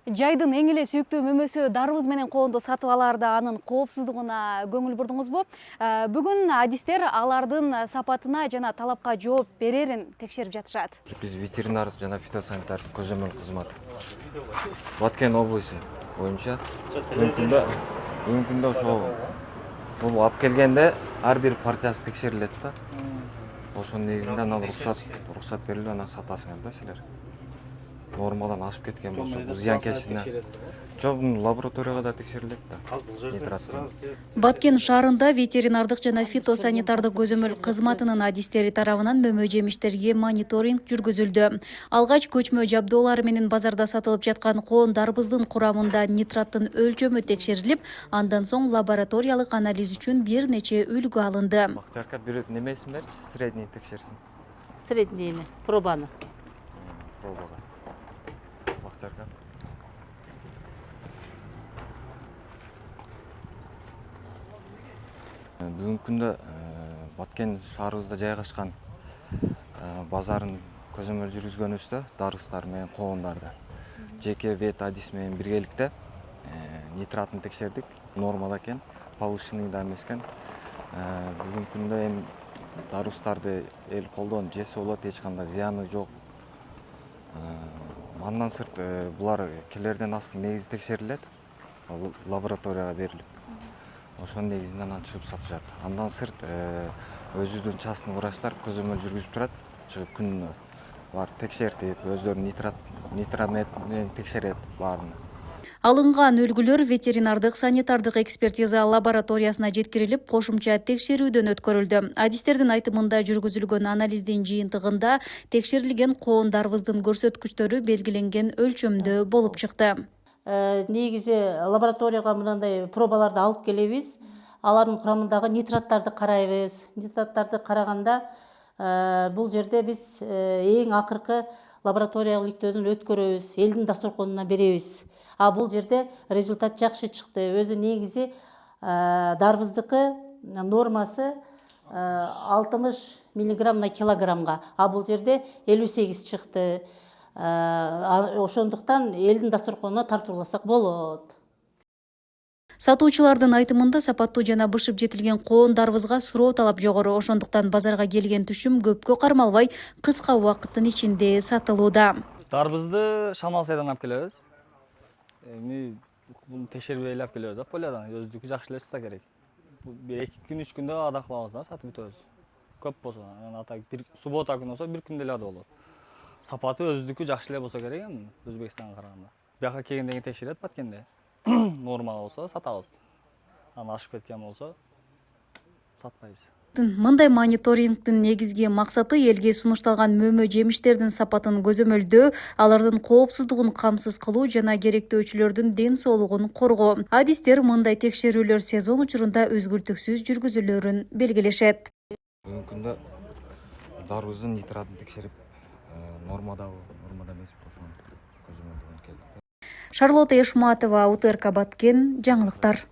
Жайдын эң эле сүйүктүү мөмөсү дарбыз менен коонду сатып алаарда анын коопсуздугуна көңүл бурдуңузбу? Бүгүн адистер алардын сапатына жана талапка жооп берерин текшерип жатышат. Биз ветеринар жана фитосанитардык көзөмөл кызматы Баткен облусу боюнча бүгүнкү күндө ошол бул алып келгенде ар бир партиясы текшерилет да. Ошонун негизинде анан уруксат берилип анан сатасыңар да силер. Нормадан ашып кеткен болсо бул зыянкечине жок, лабораторияга да текшерилет да. Нитрат. Баткен шаарында ветеринардык жана фитосанитардык көзөмөл кызматынын адистери тарабынан мөмө жемиштерге мониторинг жүргүзүлдү. Алгач көчмө жабдоолары менен базарда сатылып жаткан коон дарбыздын курамында нитраттын өлчөмү текшерилип, андан соң лабораториялык анализ үчүн бир нече үлгү алынды. Бактиярка бир немесин берчи, средний текшерсин. Среднийни, пробаны. Пробага. Бактиярка. Бүгүнкү күндө Баткен шаарыбызда жайгашкан базарын көзөмөл жүргүзгөнүбүздө дарбыздар менен коондарды жеке вет адис менен биргеликте нитратын текшердик. Нормада экен, повышенный да эмес экен. Бүгүнкү күндө эми дарбыздарды эл колдонуп жесе болот, эч кандай зыяны жок. Андан сырт булар келерден астын негизи текшерилет, лабораторияга берилип. Ошонун негизинде анан чыгып сатышат. Андан сырт өзүбүздүн частный врачтар көзөмөл жүргүзүп турат, чыгып күнүнө бар текшертип, өздөрү нитрат менен текшерет баарын. Алынган үлгүлөр ветеринардык санитардык экспертиза лабораториясына жеткирилип, кошумча текшерүүдөн өткөрүлдү. Адистердин айтымында жүргүзүлгөн анализдин жыйынтыгында текшерилген коон дарбыздын көрсөткүчтөрү белгиленген өлчөмдө болуп чыкты. Негизи лабораторияга мындай пробаларды алып келебиз. Алардын курамындагы нитраттарды карайбыз. Нитраттарды караганда бул жерде биз эң акыркы лабораториялык иликтөөдөн өткөрөбүз, элдин дасторконуна беребиз. Бул жерде результат жакшы чыкты. Өзү негизи дарбыздыкы нормасы 60 мг на килограммга, бул жерде 58 чыкты. Ошондуктан элдин дасторконуна тартууласак болот. Сатуучулардын айтымында сапаттуу жана бышып жетилген коон дарбызга суроо талап жогору, ошондуктан базарга келген түшүм көпкө кармалбай кыска убакыттын ичинде сатылууда. Дарбызды Шамал сайдан алып келебиз. Эми буну текшербей алып келебиз да, полядан. Өзүдүкү жакшы эле чыкса керек. Бир 2 күн 3 күндө ада кылабыз, сатып бүтөбүз. Көп болсо, анан бир суббота күнү болсо бир күндө эле ада болот. Сапаты өзүдүкү жакшы эле болсо керек эми Өзбекстанга караганда. Бияка келгенден кийин текшерет Баткенде. Норма болсо сатабыз. Анан ашып кеткен болсо сатпайбыз. Мындай мониторингдин негизги максаты элге сунушталган мөмө жемиштердин сапатын көзөмөлдөө, алардын коопсуздугун камсыз кылуу жана керектөөчүлөрдүн ден соолугун коргоо. Адистер мындай текшерүүлөр сезон учурунда үзгүлтүксүз жүргүзүлөрүн белгилешет. Бүгүнкү күндө дарбыздын нитратын текшерип, нормада эмес ошону көзөмөлдөгөн келдик. Шарлота Эшматова, УТРК Баткен, жаңылыктар.